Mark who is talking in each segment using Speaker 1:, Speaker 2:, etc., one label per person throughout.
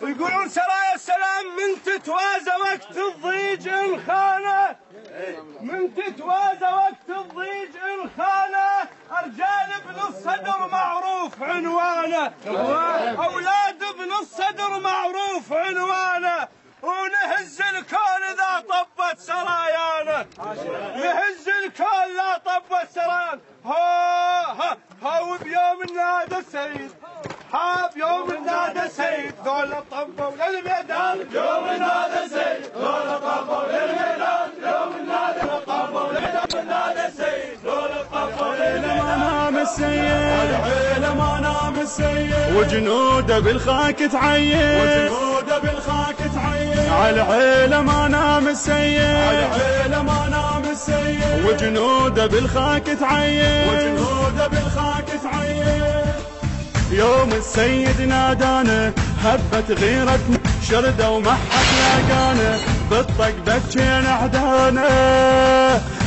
Speaker 1: يقولون سرايا السلام من تتوازى وقت الضيج الخانة، من تتوازى وقت الضيج الخانة، أرجال ابن الصدر معروف عنوانه، أولاد ابن الصدر معروف عنوانه، ونهز الكون إذا طبت سرايانا، نهز الكون لا طبت سرايانا. ها وبيوم النادى السيد، ها بيوم النادى السيد ذول طبوا للميدان، يوم النادى السيد ذول طبوا للميدان، يوم النادى طبوا للميدان السيد ذول طبوا للميدان.
Speaker 2: نام السيد والعيلة ما نام السيد، وجنوده بالخاك تعين، وجنوده بالخاك تعين، على العيلة ما نام السيد، على العيلة ما نام السيد، وجنوده بالخاك تعين، وجنوده بالخاك تعين. يوم السيد نادانا هبت غيرتنا شردة ومحت لاقانا، بالطق بكينا عدانا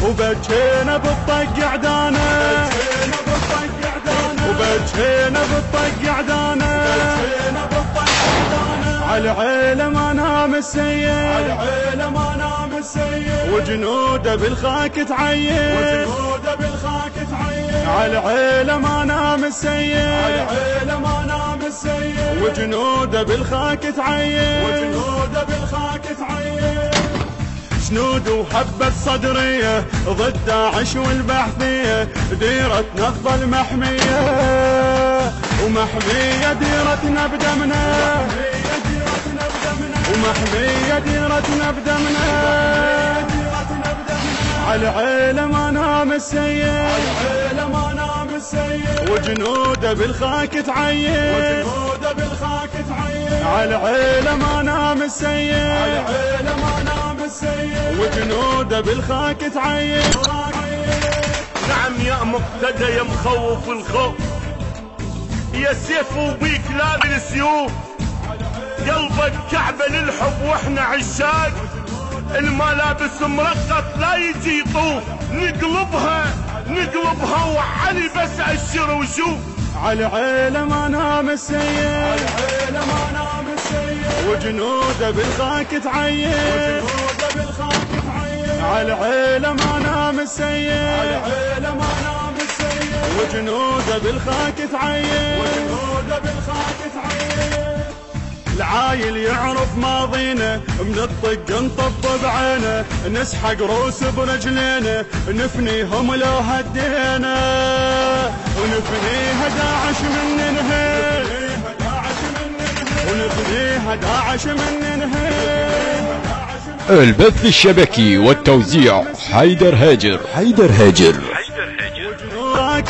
Speaker 2: وبكينا بالطق عدانا، وبكينا بالطق عدانا، على العيلة ما نام السيد، على العيلة ما نام السيد، وجنوده بالخاك تعين، وجنوده بالخاك تعين، على العيلة ما نام السيد، على العيلة ما نام السيد، وجنوده بالخاك تعين، وجنوده بالخاك تعين. جنود وحبة صدرية ضد داعش والبعثية، ديرة نهض المحمية ومحمية ديرتنا بدمنا، ومحمية ديرتنا بدمنا، على العيلة ما نام السيد، على العيلة ما نام السيد، وجنوده بالخاك تعين، وجنوده بالخاك تعين، على العيلة ما نام السيد، على العيلة ما نام السيد، وجنوده بالخاك تعين.
Speaker 3: نعم يا مقتدى يا مخوف الخوف، يا سيف وبيك لابن السيوف، قلبك كعبة للحب واحنا عشاق، الملابس مرقط لا يجي يطوف، نقلبها نقلبها وعلي بس عشر وشوف.
Speaker 2: على العيلة ما نام السيد، على العيلة ما نام السيد، وجنوده بالخاك تعين، وجنوده بالخاك تعين، على العيلة ما نام السيد، على العيلة ما نام السيد، وجنوده بالخاك تعين، وجنوده بالخاك تعين. العايل يعرف ماضينا من الطق نطب بعينه، نسحق روس برجلينا نفنيهم لو هدينا، ونفنيها داعش من ننهي، ونفنيها داعش من ننهي.
Speaker 4: البث الشبكي والتوزيع حيدر هاجر، حيدر هاجر.
Speaker 2: بالخاك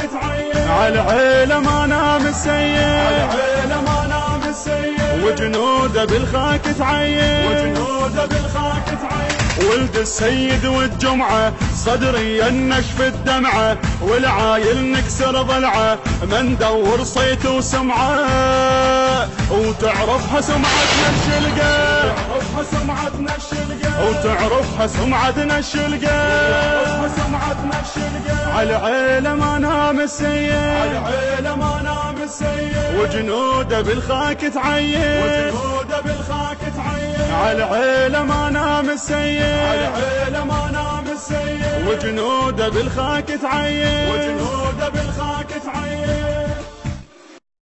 Speaker 2: تعين، على العيلة ما نام السيد، على العيلة ما نام السيد، وجنوده بالخاك تعين، وجنوده بالخاك تعين. ولد السيد والجمعة صدري النشف الدمعة، والعايل نكسر ضلعه من دور صيت وسمعه، وتعرفها سمعتنا الشلقة، وتعرفها سمعتنا الشلقة، وتعرفها سمعتنا الشلقة، سمعتنا الشلقة. على العيلة ما نام السيد، على العيلة ما نام السيد، وجنوده بالخاك تعين، وجنوده بالخاك تعين، على العيلة ما نام السيد، على العيلة ما نام السيد، وجنوده بالخاك تعين، وجنوده بالخاك تعين.